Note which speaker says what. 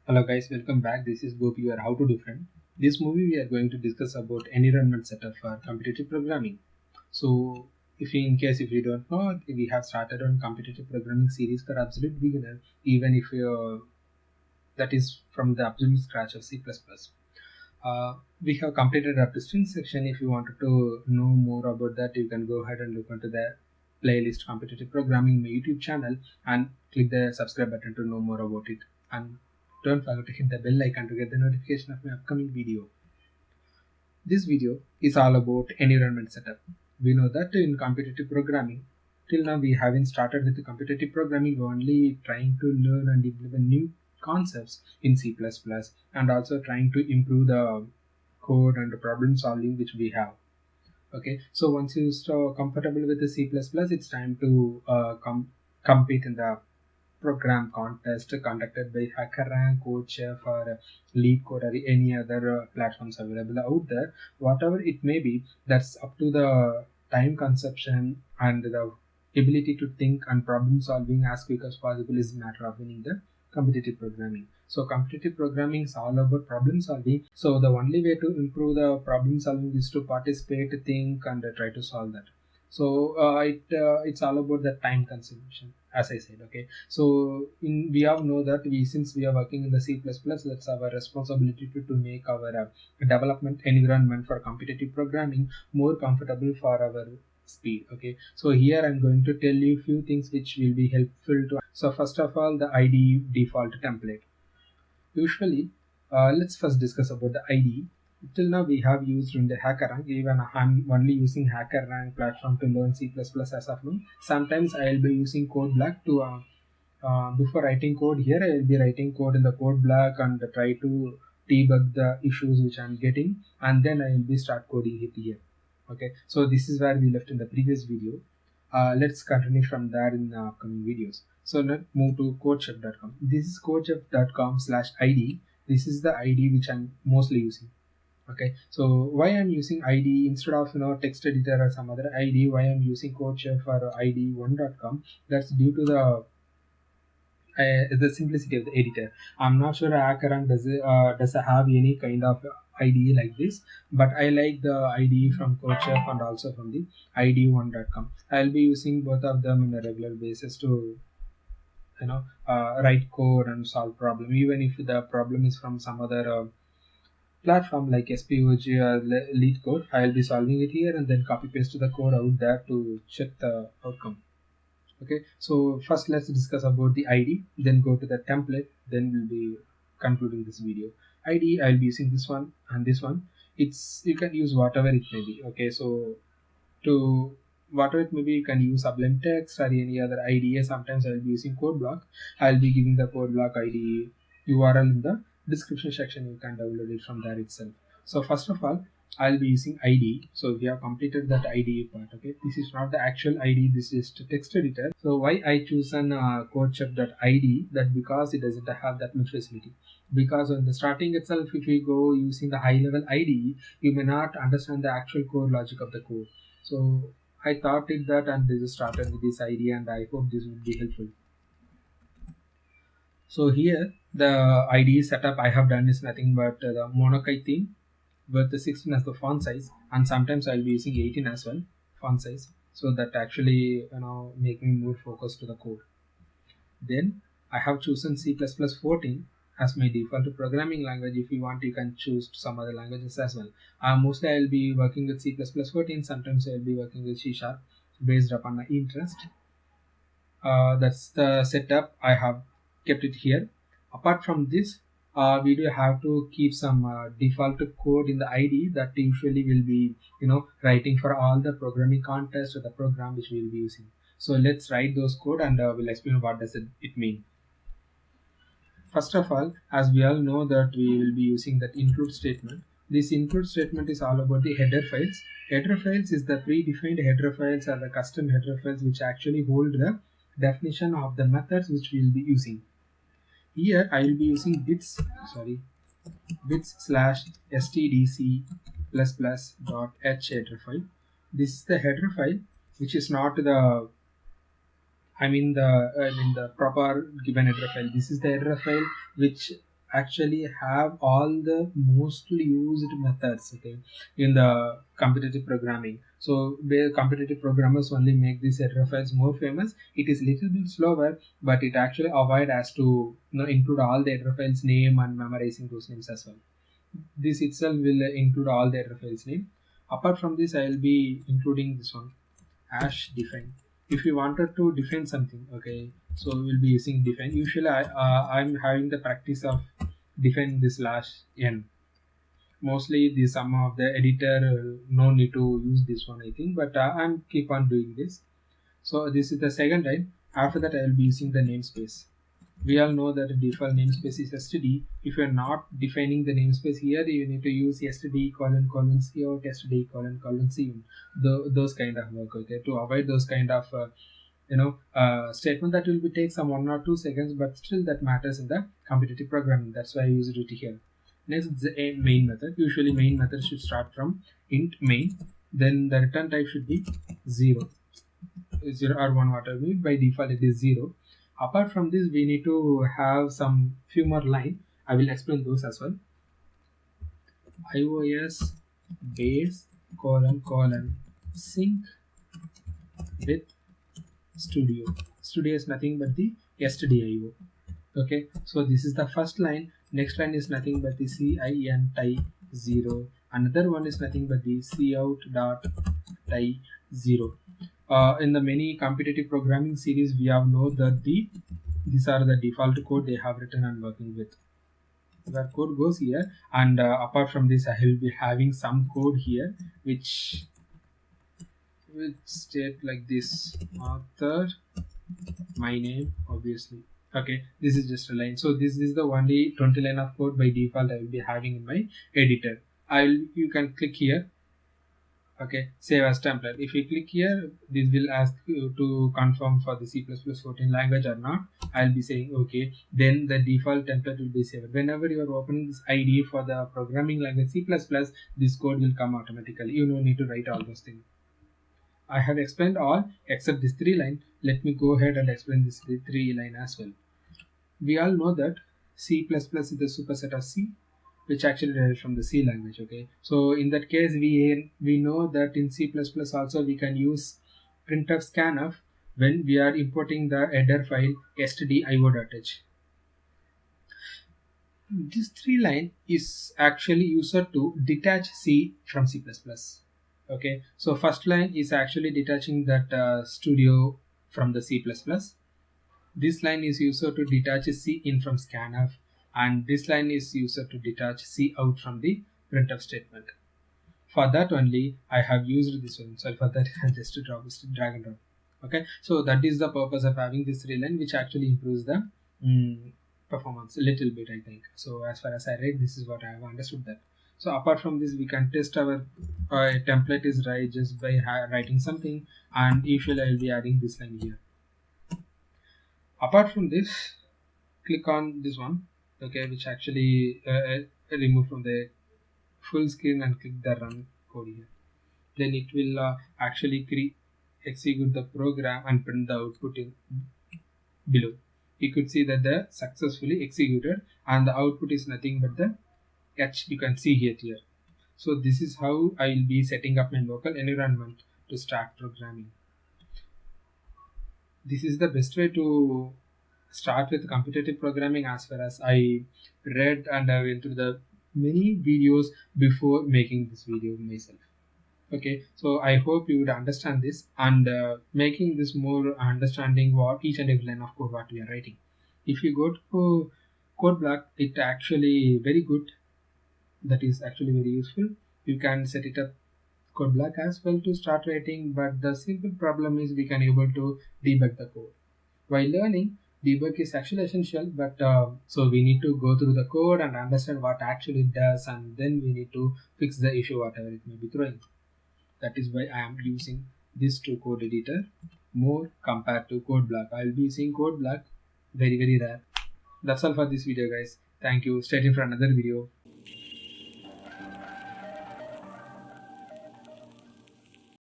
Speaker 1: Hello guys, welcome back. This is Gopi, your How to Do friend. This movie we are going to discuss about environment setup for competitive programming. So, if you don't know, we have started on competitive programming series for absolute beginner, even if you that is from the absolute scratch of C++. We have completed up to string section. If you wanted to know more about that, you can go ahead and look into the playlist competitive programming in my YouTube channel and click the subscribe button to know more about it. And don't forget to hit the bell icon to get the notification of my upcoming video. This video is all about environment setup. We know that in competitive programming, till now we haven't started with the competitive programming, we're only trying to learn and implement new concepts in C++ and also trying to improve the code and the problem solving which we have. Okay, so once you start comfortable with the C++, it's time to compete in the program contest conducted by HackerRank, CodeChef, or LeetCode, or any other platforms available out there. Whatever it may be, that's up to the time consumption and the ability to think and problem solving as quick as possible is a matter of winning the competitive programming. So competitive programming is all about problem solving. So the only way to improve the problem solving is to participate, think, and try to solve that. So it's all about the time consumption, as I said. Okay, so we all know that since we are working in the C++, that's our responsibility to make our development environment for competitive programming more comfortable for our speed. Okay, so here I'm going to tell you few things which will be helpful to. So first of all, the IDE default template. Usually, let's first discuss about the IDE. Till now, we have used in the HackerRank. Even I'm only using HackerRank platform to learn C++ as of now. Sometimes I'll be using CodeBlock to before writing code here. I'll be writing code in the CodeBlock and try to debug the issues which I'm getting, and then I'll be start coding it here. Okay, so this is where we left in the previous video. Let's continue from there in the upcoming videos. So let's move to codechef.com. This is codechef.com/id. This is the ID which I'm mostly using. Okay, so why I'm using ID instead of text editor or some other ID? Why I'm using codechef or id1.com? That's due to the simplicity of the editor. I'm not sure Akaran does have any kind of IDE like this, but I like the IDE from CodeChef and also from the ID1.com. I'll be using both of them on a regular basis to write code and solve problem, even if the problem is from some other platform like SPOG or lead code. I'll be solving it here and then copy paste the code out there to check the outcome. Okay, so first let's discuss about the ID, then go to the template, then we'll be concluding this video. ID, I'll be using this one and this one. It's you can use whatever it may be. Okay, so to whatever it may be, you can use Sublime Text or any other IDE. Sometimes I'll be using code block. I'll be giving the code block ID URL in the description section. You can download it from there itself. So first of all, I'll be using ID. So we have completed that IDE part. Okay, this is not the actual ID. This is the text editor. So why I choose an codechef.id? That because it doesn't have that much facility. Because on the starting itself, if we go using the high level IDE, you may not understand the actual core logic of the code. So I thought it that and they just started with this idea, and I hope this would be helpful. So here the IDE setup I have done is nothing but the Monokai theme with the 16 as the font size, and sometimes I'll be using 18 as well font size, so that actually make me more focused to the code. Then I have chosen C++14 as my default programming language. If you want, you can choose some other languages as well. Mostly I'll be working with C++14. Sometimes I'll be working with C Sharp based upon my interest. That's the setup. I have kept it here. Apart from this, we do have to keep some default code in the ID that usually will be writing for all the programming contests or the program which we will be using. So let's write those code and we'll explain what does it mean. First of all, as we all know that we will be using that include statement. This include statement is all about the header files. Header files is the predefined header files or the custom header files which actually hold the definition of the methods which we will be using. Here I will be using bits slash stdc plus plus dot h header file. This is the header file which is not the I mean the proper given header file. This is the header file which actually have all the mostly used methods, okay, in the competitive programming. So where competitive programmers only make these error files more famous, it is little bit slower, but it actually avoid as to include all the error files name and memorizing those names as well. This itself will include all the error files name. Apart from this, I will be including this one, hash define. If you wanted to define something, okay, so we'll be using define. Usually I'm having the practice of define this slash n. Mostly the some of the editor no need to use this one, I think, but I'm keep on doing this. So this is the second line. After that, I will be using the namespace. We all know that the default namespace is std. If you're not defining the namespace here, you need to use std colon colon cout, std colon colon cun, those kind of work, okay, to avoid those kind of statement that will be take some 1 or 2 seconds, but still that matters in the competitive programming. That's why I used it here. Next, the a main method. Usually main method should start from int main, then the return type should be 0 or 1, whatever. By default it is 0. Apart from this, we need to have some few more line. I will explain those as well. iOS base colon colon sync with studio. Studio is nothing but the stdio. Okay, so this is the first line. Next line is nothing but the cin tie 0. Another one is nothing but the cout dot tie 0. In the many competitive programming series, we have know that these are the default code they have written and working with. That code goes here, and apart from this, I will be having some code here which state like this: author, my name, obviously. Okay, this is just a line. So this is the only 20 line of code by default I will be having in my editor. You can click here. Okay, save as template. If you click here, this will ask you to confirm for the C++ 14 language or not. I'll be saying okay. Then the default template will be saved. Whenever you are opening this IDE for the programming language C++, this code will come automatically. You don't need to write all those things. I have explained all except this 3 line. Let me go ahead and explain this 3 line as well. We all know that C++ is the superset of C, which actually derives from the C language. Okay, so in that case, we know that in C++ also we can use printf scanf when we are importing the header file stdio.h. This 3 line is actually used to detach C from C++. Okay, so first line is actually detaching that studio from the C++. This line is used to detach C in from scanf, and this line is used to detach C out from the printf statement. For that only I have used this one. So for that just to drag and drop. Okay, so that is the purpose of having this 3 line, which actually improves the performance a little bit, I think. So as far as I read, this is what I have understood that. So apart from this, we can test our template is right just by writing something, and usually I will be adding this line here. Apart from this, click on this one, okay, which actually remove from the full screen and click the run code here. Then it will actually execute the program and print the output in below. You could see that the successfully executed, and the output is nothing but the H you can see here. So this is how I will be setting up my local environment to start programming. This is the best way to start with competitive programming, as far as I read and I went through the many videos before making this video myself. Okay, so I hope you would understand this, and making this more understanding what each and every line of code what we are writing. If you go to code block, it actually very good. That is actually very useful. You can set it up code block as well to start writing, but the simple problem is we can able to debug the code. While learning, debug is actually essential, but so we need to go through the code and understand what actually it does, and then we need to fix the issue whatever it may be throwing. That is why I am using this to code editor more compared to code block. I will be using code block very rare. That's all for this video, guys. Thank you. Stay tuned for another video.